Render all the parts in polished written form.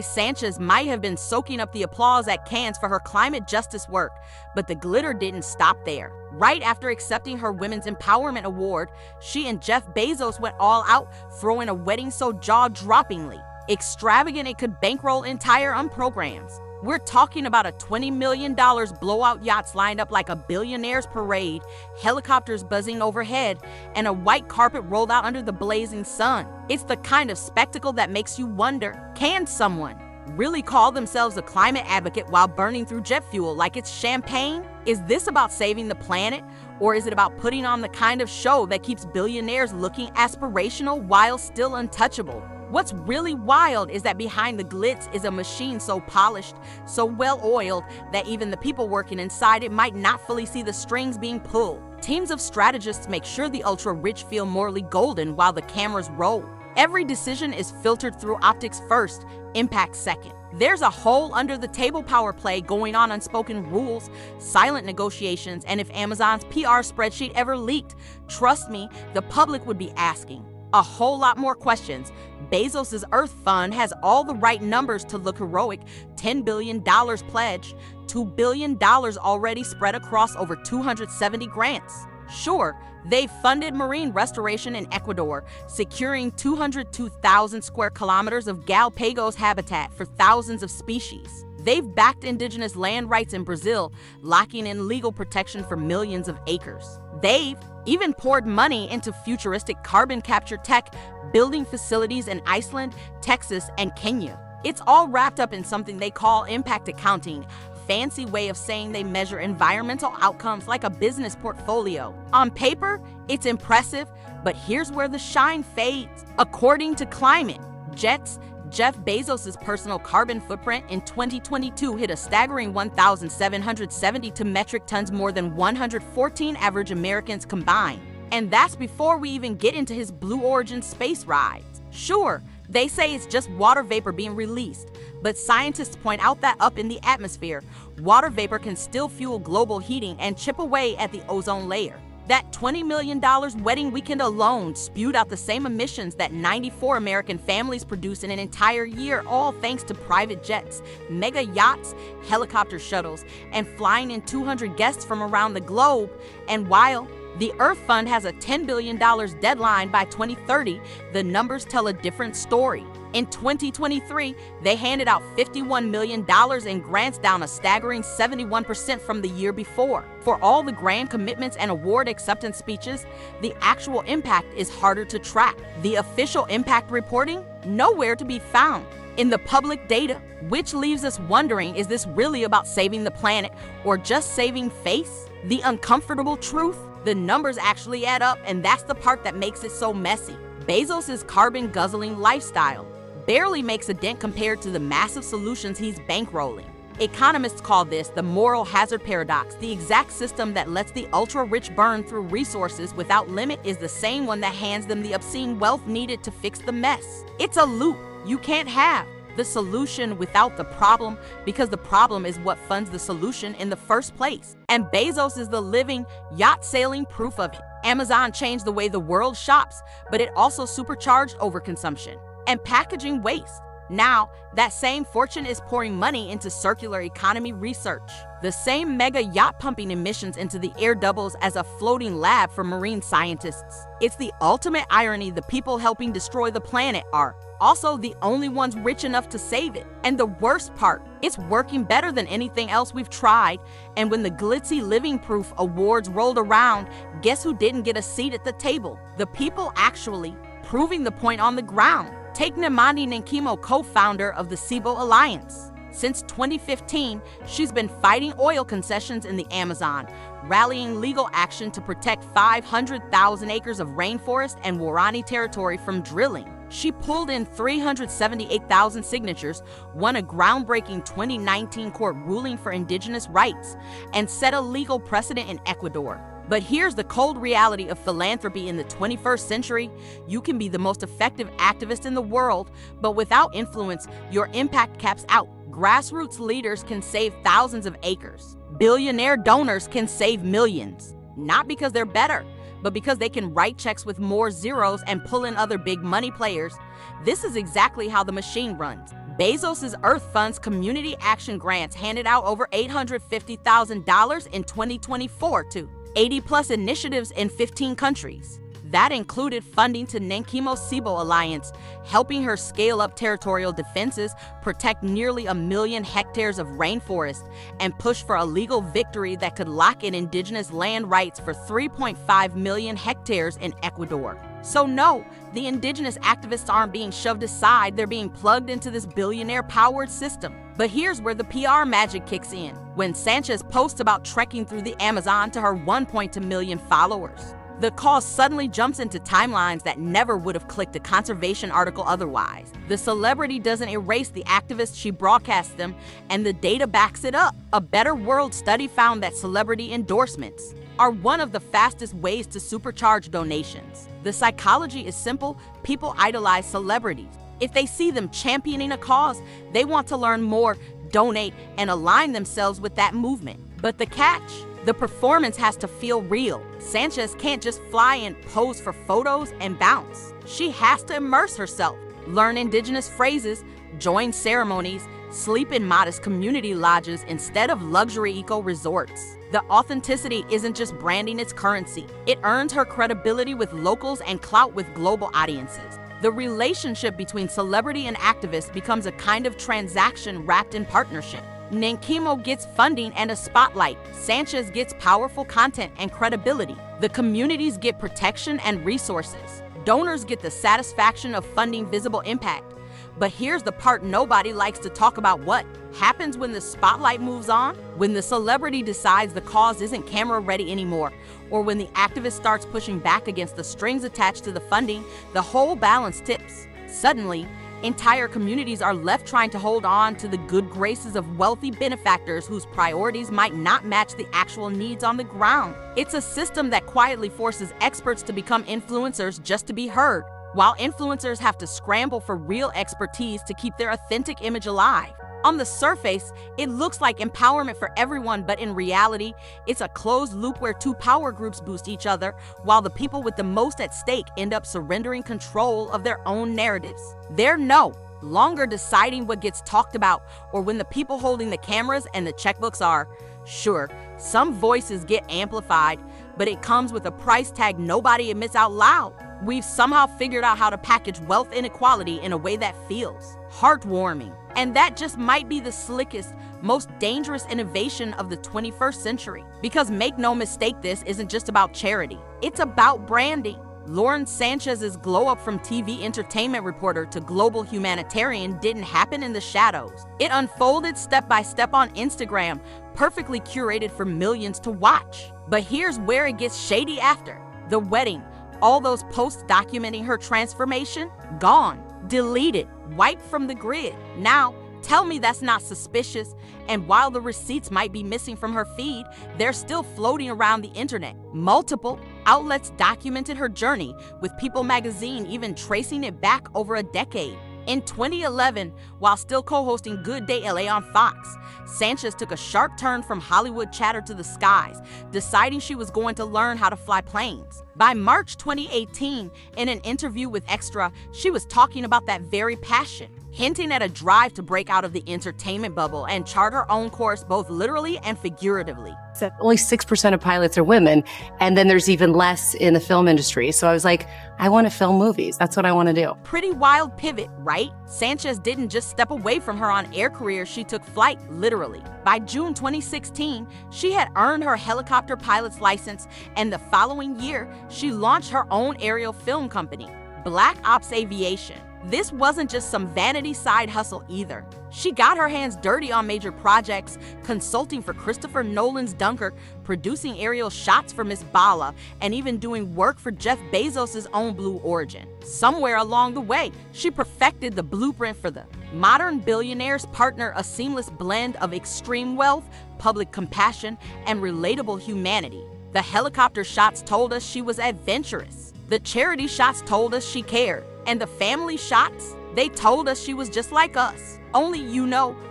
Sanchez might have been soaking up the applause at Cannes for her climate justice work, but the glitter didn't stop there. Right after accepting her Women's Empowerment Award, she and Jeff Bezos went all out, throwing a wedding so jaw-droppingly extravagant it could bankroll entire programs. We're talking about a $20 million blowout yachts lined up like a billionaire's parade, helicopters buzzing overhead, and a white carpet rolled out under the blazing sun. It's the kind of spectacle that makes you wonder, can someone really call themselves a climate advocate while burning through jet fuel like it's champagne? Is this about saving the planet, or is it about putting on the kind of show that keeps billionaires looking aspirational while still untouchable? What's really wild is that behind the glitz is a machine so polished, so well-oiled, that even the people working inside it might not fully see the strings being pulled. Teams of strategists make sure the ultra-rich feel morally golden while the cameras roll. Every decision is filtered through optics first, impact second. There's a whole under-the-table power play going on, unspoken rules, silent negotiations, and if Amazon's PR spreadsheet ever leaked, trust me, the public would be asking a whole lot more questions. Bezos' Earth Fund has all the right numbers to look heroic. $10 billion pledged, $2 billion already spread across over 270 grants. Sure, they've funded marine restoration in Ecuador, securing 202,000 square kilometers of Galapagos habitat for thousands of species. They've backed indigenous land rights in Brazil, locking in legal protection for millions of acres. They've even poured money into futuristic carbon capture tech, building facilities in Iceland, Texas, and Kenya. It's all wrapped up in something they call impact accounting, fancy way of saying they measure environmental outcomes like a business portfolio. On paper, it's impressive, but here's where the shine fades. According to Climate Jets, Jeff Bezos' personal carbon footprint in 2022 hit a staggering 1,772 metric tons, more than 114 average Americans combined. And that's before we even get into his Blue Origin space rides. Sure, they say it's just water vapor being released, but scientists point out that up in the atmosphere, water vapor can still fuel global heating and chip away at the ozone layer. That $20 million wedding weekend alone spewed out the same emissions that 94 American families produce in an entire year, all thanks to private jets, mega yachts, helicopter shuttles, and flying in 200 guests from around the globe. And while the Earth Fund has a $10 billion deadline by 2030, the numbers tell a different story. In 2023, they handed out $51 million in grants, down a staggering 71% from the year before. For all the grand commitments and award acceptance speeches, the actual impact is harder to track. The official impact reporting? Nowhere to be found in the public data, which leaves us wondering, is this really about saving the planet or just saving face? The uncomfortable truth? The numbers actually add up, and that's the part that makes it so messy. Bezos' carbon-guzzling lifestyle barely makes a dent compared to the massive solutions he's bankrolling. Economists call this the moral hazard paradox. The exact system that lets the ultra-rich burn through resources without limit is the same one that hands them the obscene wealth needed to fix the mess. It's a loop. You can't have the solution without the problem, because the problem is what funds the solution in the first place. And Bezos is the living, yacht-sailing proof of it. Amazon changed the way the world shops, but it also supercharged overconsumption and packaging waste. Now, that same fortune is pouring money into circular economy research. The same mega yacht pumping emissions into the air doubles as a floating lab for marine scientists. It's the ultimate irony. The people helping destroy the planet are also the only ones rich enough to save it. And the worst part, it's working better than anything else we've tried. And when the glitzy living proof awards rolled around, guess who didn't get a seat at the table? The people actually proving the point on the ground. Take Nemandi Nankimo, co-founder of the Cibo Alliance. Since 2015, she's been fighting oil concessions in the Amazon, rallying legal action to protect 500,000 acres of rainforest and Warani territory from drilling. She pulled in 378,000 signatures, won a groundbreaking 2019 court ruling for indigenous rights, and set a legal precedent in Ecuador. But here's the cold reality of philanthropy in the 21st century. You can be the most effective activist in the world, but without influence, your impact caps out. Grassroots leaders can save thousands of acres. Billionaire donors can save millions. Not because they're better, but because they can write checks with more zeros and pull in other big money players. This is exactly how the machine runs. Bezos' Earth Fund's community action grants handed out over $850,000 in 2024 to 80-plus initiatives in 15 countries. That included funding to Nankimo-Sibo Alliance, helping her scale up territorial defenses, protect nearly 1 million hectares of rainforest, and push for a legal victory that could lock in indigenous land rights for 3.5 million hectares in Ecuador. So no, the indigenous activists aren't being shoved aside, they're being plugged into this billionaire-powered system. But here's where the PR magic kicks in, when Sanchez posts about trekking through the Amazon to her 1.2 million followers. The cause suddenly jumps into timelines that never would have clicked a conservation article otherwise. The celebrity doesn't erase the activists she broadcasts them, and the data backs it up. A Better World study found that celebrity endorsements are one of the fastest ways to supercharge donations. The psychology is simple: people idolize celebrities. If they see them championing a cause, they want to learn more, donate, and align themselves with that movement. But the catch? The performance has to feel real. Sanchez can't just fly and pose for photos and bounce. She has to immerse herself, learn indigenous phrases, join ceremonies, sleep in modest community lodges instead of luxury eco-resorts. The authenticity isn't just branding, it's currency. It earns her credibility with locals and clout with global audiences. The relationship between celebrity and activist becomes a kind of transaction wrapped in partnership. Nankimo gets funding and a spotlight. Sanchez gets powerful content and credibility. The communities get protection and resources. Donors get the satisfaction of funding visible impact. But here's the part nobody likes to talk about: what happens when the spotlight moves on? When the celebrity decides the cause isn't camera ready anymore, or when the activist starts pushing back against the strings attached to the funding, the whole balance tips. Suddenly, entire communities are left trying to hold on to the good graces of wealthy benefactors whose priorities might not match the actual needs on the ground. It's a system that quietly forces experts to become influencers just to be heard, while influencers have to scramble for real expertise to keep their authentic image alive. On the surface, it looks like empowerment for everyone, but in reality, it's a closed loop where two power groups boost each other, while the people with the most at stake end up surrendering control of their own narratives. They're no longer deciding what gets talked about or when the people holding the cameras and the checkbooks are. Sure, some voices get amplified, but it comes with a price tag nobody admits out loud. We've somehow figured out how to package wealth inequality in a way that feels heartwarming. And that just might be the slickest, most dangerous innovation of the 21st century. Because make no mistake, this isn't just about charity. It's about branding. Lauren Sanchez's glow up from TV entertainment reporter to global humanitarian didn't happen in the shadows. It unfolded step by step on Instagram, perfectly curated for millions to watch. But here's where it gets shady after. The wedding, all those posts documenting her transformation, gone, deleted, wiped from the grid. Now, tell me that's not suspicious. And while the receipts might be missing from her feed, they're still floating around the internet. Multiple outlets documented her journey, with People magazine even tracing it back over a decade. In 2011, while still co-hosting Good Day LA on Fox, Sanchez took a sharp turn from Hollywood chatter to the skies, deciding she was going to learn how to fly planes. By March 2018, in an interview with Extra, she was talking about that very passion, hinting at a drive to break out of the entertainment bubble and chart her own course both literally and figuratively. So only 6% of pilots are women, and then there's even less in the film industry. So I was like, I want to film movies. That's what I want to do. Pretty wild pivot, right? Sanchez didn't just step away from her on-air career, she took flight, literally. By June 2016, she had earned her helicopter pilot's license, and the following year, she launched her own aerial film company, Black Ops Aviation. This wasn't just some vanity side hustle either. She got her hands dirty on major projects, consulting for Christopher Nolan's Dunkirk, producing aerial shots for Miss Bala, and even doing work for Jeff Bezos' own Blue Origin. Somewhere along the way, she perfected the blueprint for the modern billionaire's partner, a seamless blend of extreme wealth, public compassion, and relatable humanity. The helicopter shots told us she was adventurous. The charity shots told us she cared. And the family shots, they told us she was just like us. Only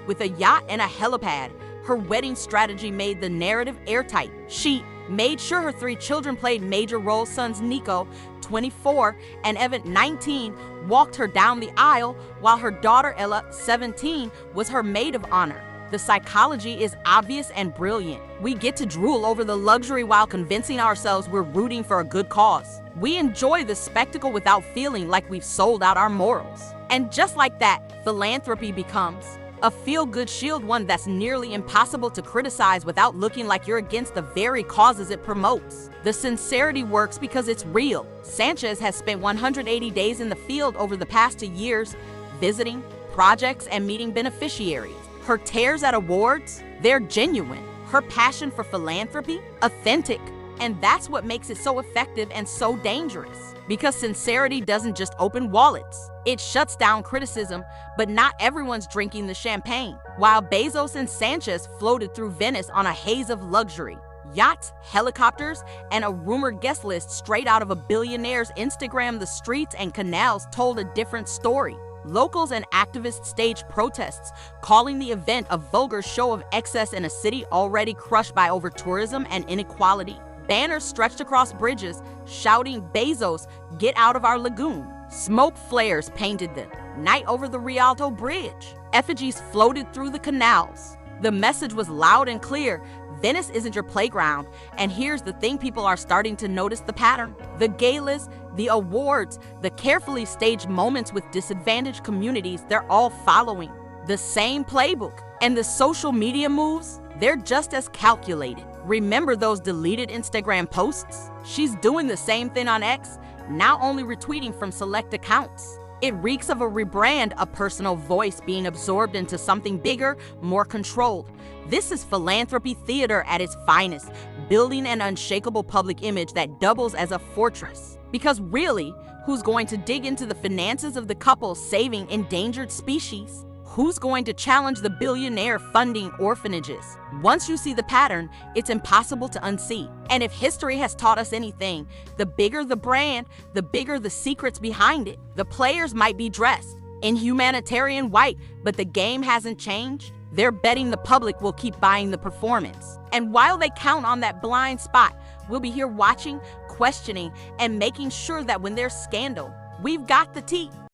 with a yacht and a helipad, her wedding strategy made the narrative airtight. She made sure her 3 children played major roles. Sons Nico, 24, and Evan, 19, walked her down the aisle, while her daughter Ella, 17, was her maid of honor. The psychology is obvious and brilliant. We get to drool over the luxury while convincing ourselves we're rooting for a good cause. We enjoy the spectacle without feeling like we've sold out our morals. And just like that, philanthropy becomes a feel-good shield, one that's nearly impossible to criticize without looking like you're against the very causes it promotes. The sincerity works because it's real. Sanchez has spent 180 days in the field over the past 2 years, visiting projects and meeting beneficiaries. Her tears at awards, they're genuine. Her passion for philanthropy, authentic. And that's what makes it so effective and so dangerous. Because sincerity doesn't just open wallets, it shuts down criticism, but not everyone's drinking the champagne. While Bezos and Sanchez floated through Venice on a haze of luxury, yachts, helicopters, and a rumored guest list straight out of a billionaire's Instagram, the streets and canals told a different story. Locals and activists staged protests, calling the event a vulgar show of excess in a city already crushed by over-tourism and inequality. Banners stretched across bridges, shouting, "Bezos, get out of our lagoon." Smoke flares painted the night over the Rialto Bridge. Effigies floated through the canals. The message was loud and clear: Venice isn't your playground. And here's the thing, people are starting to notice the pattern. The galas, the awards, the carefully staged moments with disadvantaged communities, they're all following the same playbook. And the social media moves, they're just as calculated. Remember those deleted Instagram posts? She's doing the same thing on X, now only retweeting from select accounts. It reeks of a rebrand, a personal voice being absorbed into something bigger, more controlled. This is philanthropy theater at its finest, building an unshakable public image that doubles as a fortress. Because really, who's going to dig into the finances of the couple saving endangered species? Who's going to challenge the billionaire funding orphanages? Once you see the pattern, it's impossible to unsee. And if history has taught us anything, the bigger the brand, the bigger the secrets behind it. The players might be dressed in humanitarian white, but the game hasn't changed. They're betting the public will keep buying the performance. And while they count on that blind spot, we'll be here watching, questioning, and making sure that when there's scandal, we've got the tea.